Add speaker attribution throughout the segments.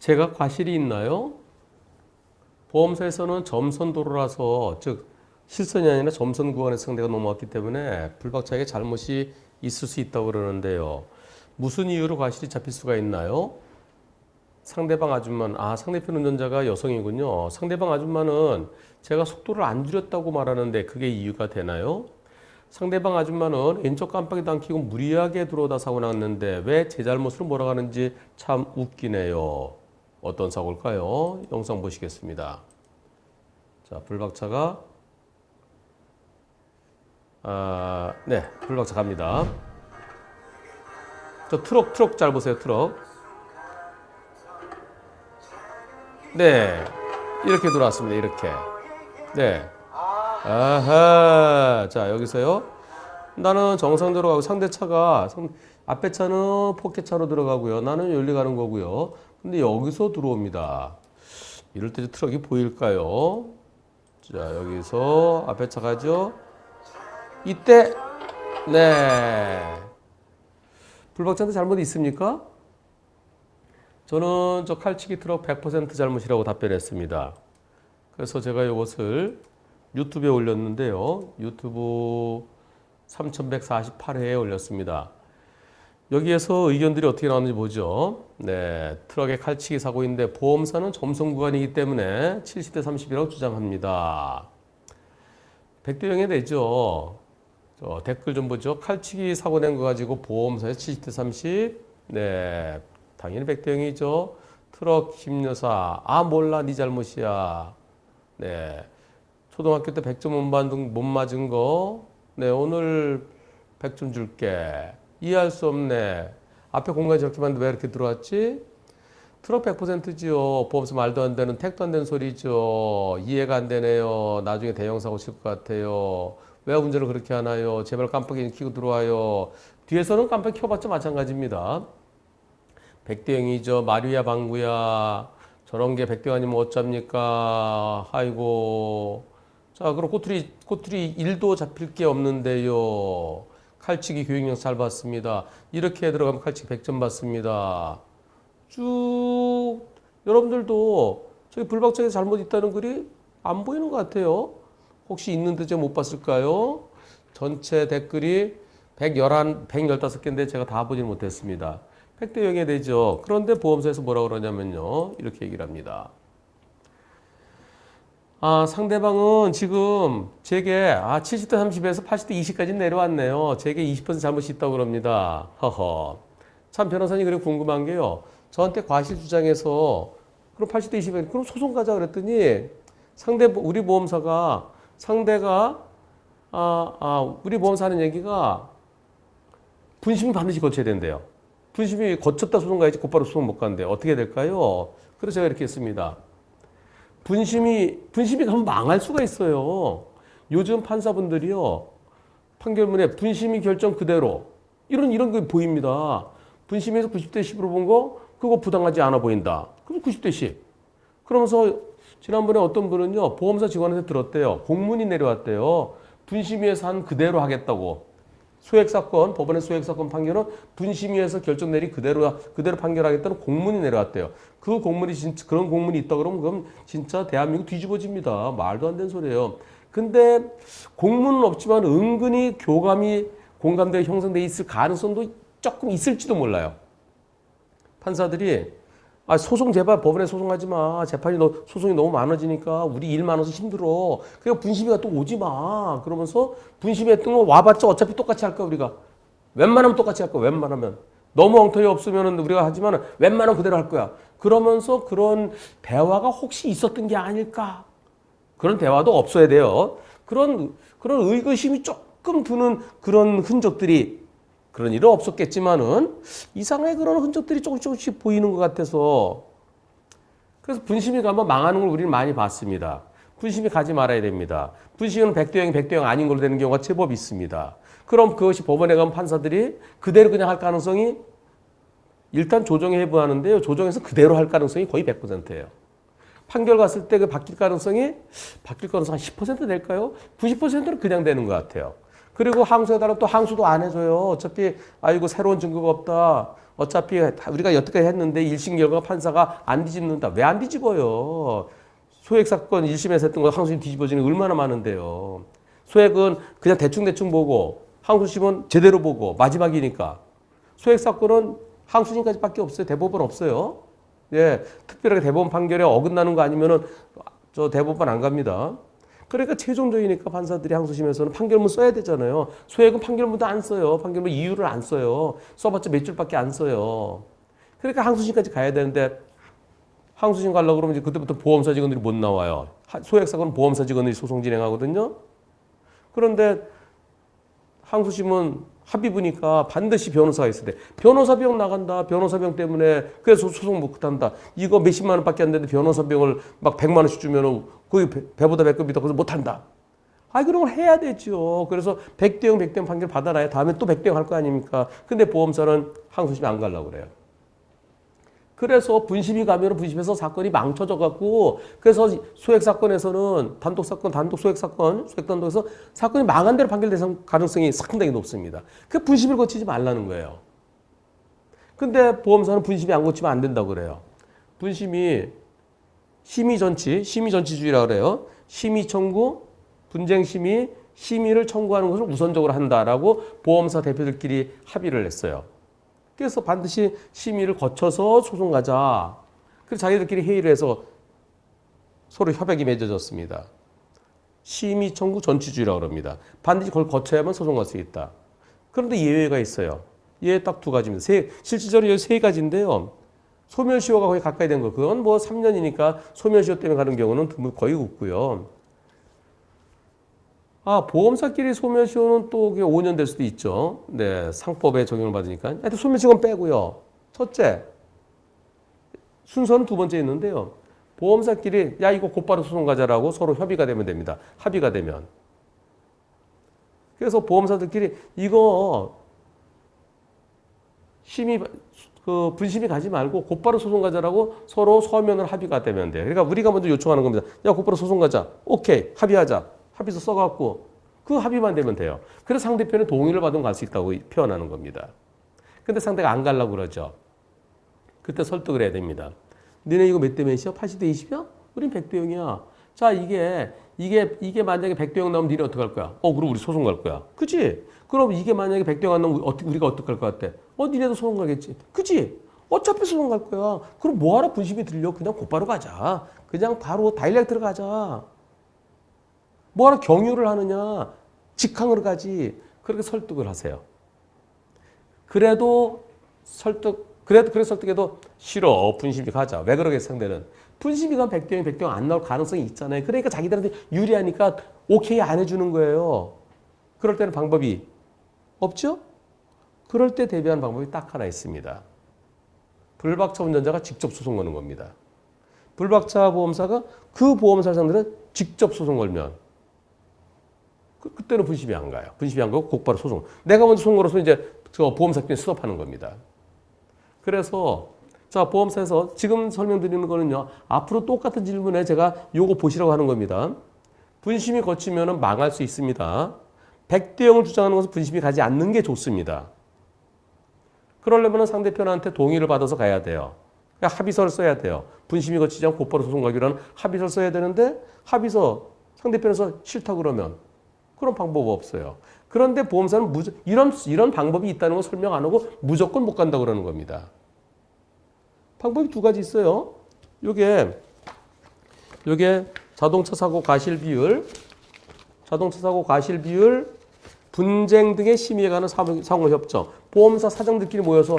Speaker 1: 제가 과실이 있나요? 보험사에서는 점선 도로라서 즉 실선이 아니라 점선 구간에 상대가 넘어왔기 때문에 불박차에게 잘못이 있을 수 있다고 그러는데요. 무슨 이유로 과실이 잡힐 수가 있나요? 상대방 아줌마는 상대편 운전자가 여성이군요. 상대방 아줌마는 제가 속도를 안 줄였다고 말하는데 그게 이유가 되나요? 상대방 아줌마는 왼쪽 깜빡이도 안 켜고 무리하게 들어오다 사고 났는데 왜 제 잘못으로 몰아가는지 참 웃기네요. 어떤 사고일까요? 영상 보시겠습니다. 자, 불박차가 네, 불박차 갑니다. 저 트럭 잘 보세요. 트럭. 네, 이렇게 들어왔습니다. 이렇게. 네. 아하. 자, 여기서요. 나는 정상대로 가고 상대 차가 앞에 차는 포켓차로 들어가고요. 나는 열리 가는 거고요. 근데 여기서 들어옵니다. 이럴 때 트럭이 보일까요? 자, 여기서 앞에 차 가죠. 이때 네. 불박차한테 잘못이 있습니까? 저는 저 칼치기 트럭 100% 잘못이라고 답변했습니다. 그래서 제가 이것을 유튜브에 올렸는데요. 유튜브 3148회에 올렸습니다. 여기에서 의견들이 어떻게 나왔는지 보죠. 네, 트럭의 칼치기 사고인데 보험사는 점선 구간이기 때문에 70대 30이라고 주장합니다. 100대 0이 되죠. 댓글 좀 보죠. 칼치기 사고 낸 거 가지고 보험사에 70대 30. 네, 당연히 100대 0이죠. 트럭 힘여사. 몰라, 네 잘못이야. 네, 초등학교 때 100점 못 맞은 거. 네, 오늘 100점 줄게. 이해할 수 없네. 앞에 공간이 저렇게 많은데 왜 이렇게 들어왔지? 트럭 100%지요. 보험사 말도 안 되는 택도 안 되는 소리죠. 이해가 안 되네요. 나중에 대형 사고 칠 것 같아요. 왜 운전을 그렇게 하나요? 제발 깜빡이 켜고 들어와요. 뒤에서는 깜빡이 켜봤자 마찬가지입니다. 100대 0이죠. 마리아 방구야. 저런 게 100대 아니면 어쩝니까? 아이고. 자, 그럼 꼬투리 1도 잡힐 게 없는데요. 칼치기 교육령 잘 받습니다. 이렇게 들어가면 칼치기 100점 받습니다. 쭉 여러분들도 저기 불박차에 잘못 있다는 글이 안 보이는 것 같아요. 혹시 있는데 제가 못 봤을까요? 전체 댓글이 115개인데 제가 다 보지는 못했습니다. 100대 0이 되죠. 그런데 보험사에서 뭐라고 그러냐면요. 이렇게 얘기를 합니다. 상대방은 지금 제게 70대 30에서 80대 20까지 내려왔네요. 제게 20% 잘못이 있다고 그럽니다. 허허. 참 변호사님 그리고 궁금한 게요. 저한테 과실 주장해서 그럼 80대 20에 그럼 소송 가자 그랬더니 우리 보험사가 상대가 우리 보험사 하는 얘기가 분심이 반드시 거쳐야 된대요. 분심이 거쳤다 소송 가야지 곧바로 소송 못 간대요. 어떻게 될까요? 그래서 제가 이렇게 했습니다. 분심이 가면 망할 수가 있어요. 요즘 판사분들이요. 판결문에 분심이 결정 그대로 이런 게 보입니다. 분심에서 90대 10으로 본 거 그거 부당하지 않아 보인다. 그럼 90대 10. 그러면서 지난번에 어떤 분은요. 보험사 직원한테 들었대요. 공문이 내려왔대요. 분심위에서 한 그대로 하겠다고. 소액사건, 법원의 소액사건 판결은 분심위에서 결정 내리 그대로 판결하겠다는 공문이 내려왔대요. 그 공문이 진짜 그런 공문이 있다 그러면 그럼 진짜 대한민국 뒤집어집니다. 말도 안 되는 소리예요. 근데 공문은 없지만 은근히 공감대가 형성돼 있을 가능성도 조금 있을지도 몰라요. 판사들이 소송 제발 법원에 소송하지 마. 소송이 너무 많아지니까 우리 일 많아서 힘들어. 그러니까 분심이가 또 오지 마. 그러면서 분심이 했던 거 와봤자 어차피 똑같이 할 거야 우리가. 웬만하면 똑같이 할 거야. 웬만하면. 너무 엉터리 없으면 우리가 하지만 웬만하면 그대로 할 거야. 그러면서 그런 대화가 혹시 있었던 게 아닐까. 그런 대화도 없어야 돼요. 그런 의구심이 조금 드는 그런 흔적들이 그런 일은 없었겠지만은 이상하게 그런 흔적들이 조금씩 보이는 것 같아서 그래서 분심이 가면 망하는 걸 우리는 많이 봤습니다. 분심이 가지 말아야 됩니다. 분심은 100대 0이 100대 0 아닌 걸로 되는 경우가 제법 있습니다. 그럼 그것이 법원에 가면 판사들이 그대로 그냥 할 가능성이 일단 조정에 해부하는데요. 조정에서 그대로 할 가능성이 거의 100%예요. 판결 갔을 때 그 바뀔 가능성 한 10% 될까요? 90%는 그냥 되는 것 같아요. 그리고 항소에 따라 또 항소도 안 해줘요. 어차피 새로운 증거가 없다. 어차피 우리가 여태까지 했는데 1심 결과 판사가 안 뒤집는다. 왜 안 뒤집어요? 소액 사건 1심에서 했던 거 항소심 뒤집어지는 게 얼마나 많은데요. 소액은 그냥 대충대충 보고 항소심은 제대로 보고 마지막이니까. 소액 사건은 항소심까지밖에 없어요. 대법원 없어요. 예, 특별하게 대법원 판결에 어긋나는 거 아니면은 저 대법원 안 갑니다. 그러니까 최종적이니까 판사들이 항소심에서는 판결문 써야 되잖아요. 소액은 판결문도 안 써요. 판결문 이유를 안 써요. 써봤자 몇 줄밖에 안 써요. 그러니까 항소심까지 가야 되는데 항소심 가려고 그러면 이제 그때부터 보험사 직원들이 못 나와요. 소액 사건은 보험사 직원들이 소송 진행하거든요. 그런데 항소심은 합의부니까 반드시 변호사가 있어야 돼. 변호사 비용 나간다. 변호사 비용 때문에 그래서 소송 못 한다. 이거 몇십만 원밖에 안 되는데 변호사 비용을 막 100만 원씩 주면은 거의 배보다 배급이다. 그래서 못 한다. 아, 그런 걸 해야 되죠. 그래서 100대 0, 100대 0 판결 받아놔야 다음에 또 100대 0 할 거 아닙니까? 근데 보험사는 항소심에 안 가려고 그래요. 그래서 분심이 가면 분심에서 사건이 망쳐져 갖고 그래서 소액 사건에서는 단독 사건, 단독 소액 사건, 소액 단독에서 사건이 망한 대로 판결될 가능성이 상당히 높습니다. 그 분심을 거치지 말라는 거예요. 근데 보험사는 분심이 안 거치면 안 된다고 그래요. 분심이 심의 전치주의라고 그래요. 심의 청구, 분쟁 심의, 심의를 청구하는 것을 우선적으로 한다라고 보험사 대표들끼리 합의를 했어요. 그래서 반드시 심의를 거쳐서 소송 가자. 그래서 자기들끼리 회의를 해서 서로 협약이 맺어졌습니다. 심의 청구 전치주의라고 합니다. 반드시 그걸 거쳐야만 소송 갈 수 있다. 그런데 예외가 있어요. 예외 딱 두 가지입니다. 실질적으로 세 가지인데요. 소멸시효가 거의 가까이 된 거. 그건 뭐 3년이니까 소멸시효 때문에 가는 경우는 거의 없고요. 아, 보험사끼리 소멸시효는 또 5년 될 수도 있죠. 네, 상법에 적용을 받으니까. 하여튼 소멸시효는 빼고요. 첫째, 순서는 두 번째 있는데요. 보험사끼리 야 이거 곧바로 소송 가자라고 서로 협의가 되면 됩니다. 합의가 되면. 그래서 보험사들끼리 이거 분심이 가지 말고 곧바로 소송 가자라고 서로 서면을 합의가 되면 돼요. 그러니까 우리가 먼저 요청하는 겁니다. 야 곧바로 소송 가자. 오케이, 합의하자. 합의서 써갖고 그 합의만 되면 돼요. 그래서 상대편의 동의를 받으면 갈 수 있다고 표현하는 겁니다. 근데 상대가 안 가려고 그러죠. 그때 설득을 해야 됩니다. 너네 이거 몇 대 몇이야? 80대 20이야? 우린 100대 0이야. 자, 이게 만약에 100대 0 나오면 니네 어떡할 거야? 그럼 우리 소송 갈 거야. 그치? 그럼 이게 만약에 100대 0 안 나오면 우리가 어떡할 것 같아? 니네도 소송 가겠지. 그치? 어차피 소송 갈 거야. 그럼 뭐하러 분심이 들려? 그냥 곧바로 가자. 그냥 바로 다이렉트로 가자. 뭐하러 경유를 하느냐? 직항으로 가지. 그렇게 설득을 하세요. 그래서 설득해도 싫어. 분심이 가자. 왜 그러겠어, 상대는? 분심이 가면 100대 0, 100대 0 안 나올 가능성이 있잖아요. 그러니까 자기들한테 유리하니까 오케이 안 해주는 거예요. 그럴 때는 방법이 없죠? 그럴 때 대비하는 방법이 딱 하나 있습니다. 불박차 운전자가 직접 소송 거는 겁니다. 불박차 보험사가 그 보험사 상대로 직접 소송 걸면 그때는 분심이 안 가요. 분심이 안 가고 곧바로 소송. 내가 먼저 소송 걸어서 이제 저 보험사끼리 수업하는 겁니다. 그래서 자, 보험사에서 지금 설명드리는 거는요. 앞으로 똑같은 질문에 제가 요거 보시라고 하는 겁니다. 분심이 거치면 망할 수 있습니다. 100대 0을 주장하는 것은 분심이 가지 않는 게 좋습니다. 그러려면 상대편한테 동의를 받아서 가야 돼요. 그러니까 합의서를 써야 돼요. 분심이 거치지 않고 곧바로 소송 가기로 하는 합의서를 써야 되는데 합의서 상대편에서 싫다 그러면 그런 방법 없어요. 그런데 보험사는 이런 방법이 있다는 걸 설명 안 하고 무조건 못 간다고 그러는 겁니다. 방법이 두 가지 있어요. 요게 자동차 사고 과실 비율, 분쟁 등의 심의에 관한 상호협정. 보험사 사장들끼리 모여서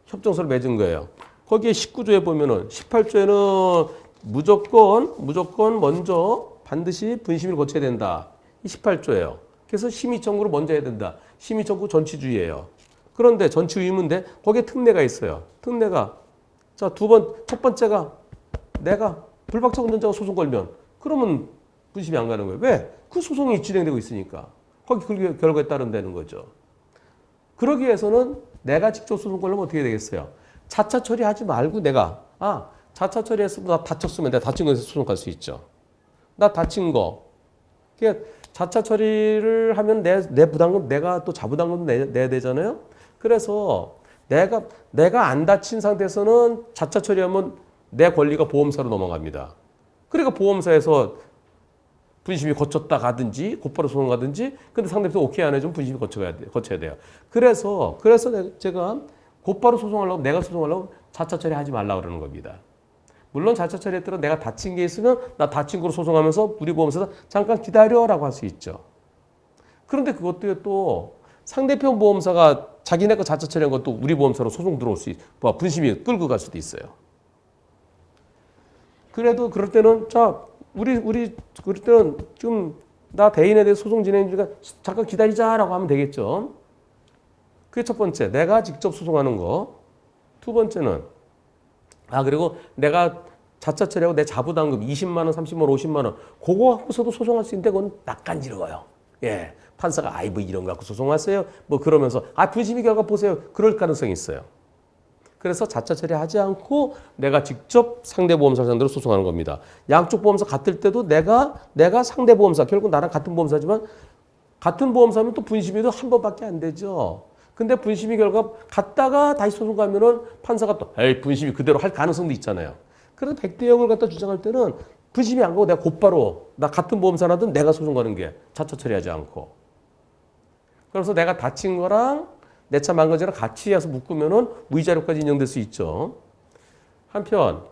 Speaker 1: 협정서를 맺은 거예요. 거기에 19조에 보면은 18조에는 무조건 먼저 반드시 분심을 거쳐야 된다. 이 18조예요. 그래서 심의 청구를 먼저 해야 된다. 심의 청구 전치주의예요. 그런데 전치 의무인데 거기에 특례가 있어요. 특례가 자, 첫 번째가 내가 불박차 운전자가 소송 걸면 그러면 분심이 안 가는 거예요. 왜? 그 소송이 진행되고 있으니까. 거기 그 결과에 따른다는 거죠. 그러기 위해서는 내가 직접 소송 걸려면 어떻게 되겠어요? 자차 처리하지 말고 자차 처리해서 나 다쳤으면 내가 다친 거에서 소송 갈 수 있죠. 나 다친 거. 그러니까 자차 처리를 하면 내 부담금 내가 또 자부담금 내야 되잖아요. 그래서 내가 안 다친 상태에서는 자차 처리하면 내 권리가 보험사로 넘어갑니다. 그러니까 보험사에서 분심이 거쳤다 가든지 곧바로 소송 가든지 근데 상대편에서 오케이 안 해주면 분심이 거쳐야 돼요. 그래서 제가 곧바로 소송하려고 내가 소송하려고 자차 처리하지 말라 그러는 겁니다. 물론 자차 처리했더라 내가 다친 게 있으면 나 다친 거로 소송하면서 우리 보험사에서 잠깐 기다려라고 할 수 있죠. 그런데 그것도 또 상대편 보험사가 자기네 거 자차 처리한 것도 우리 보험사로 소송 들어올 수 있고 분심이 끌고 갈 수도 있어요. 그래도 그럴 때는 우리 그럴 때는 좀 나 대인에 대해 소송 진행 중이니까 잠깐 기다리자라고 하면 되겠죠. 그게 첫 번째, 내가 직접 소송하는 거. 두 번째는 그리고 내가 자차 처리하고 내 자부담금 20만 원, 30만 원, 50만 원 그거 갖고서도 소송할 수 있는데 그건 낯간지러워요. 예, 판사가 뭐 이런 거 갖고 소송하세요. 뭐 그러면서 분심이 결과 보세요. 그럴 가능성이 있어요. 그래서 자차 처리하지 않고 내가 직접 상대 보험사 상대로 소송하는 겁니다. 양쪽 보험사 같을 때도 내가 상대 보험사 결국 나랑 같은 보험사지만 같은 보험사면 또 분심이도 한 번밖에 안 되죠. 근데 분심이 결과 갔다가 다시 소송 가면은 판사가 또 분심이 그대로 할 가능성도 있잖아요. 그래서 100대 0을 갖다 주장할 때는 분심이 안 가고 내가 곧바로 나 같은 보험사라든 내가 소송 가는 게 자차 처리하지 않고. 그래서 내가 다친 거랑 내 차 망가지랑 같이 해서 묶으면은 무이자료까지 인정될 수 있죠. 한편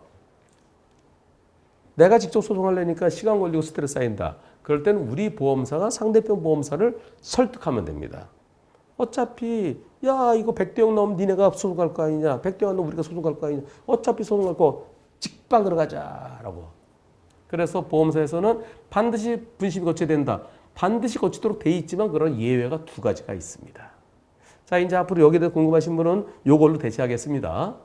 Speaker 1: 내가 직접 소송하려니까 시간 걸리고 스트레스 쌓인다. 그럴 때는 우리 보험사가 상대편 보험사를 설득하면 됩니다. 어차피 이거 100대 0 나오면 니네가 소송할 거 아니냐. 100대 0 나오면 우리가 소송할 거 아니냐. 어차피 소송할 거 직방 들어가자라고. 그래서 보험사에서는 반드시 분심이 거쳐야 된다. 반드시 거치도록 돼 있지만 그런 예외가 두 가지가 있습니다. 자, 이제 앞으로 여기에 대해 궁금하신 분은 이걸로 대체하겠습니다.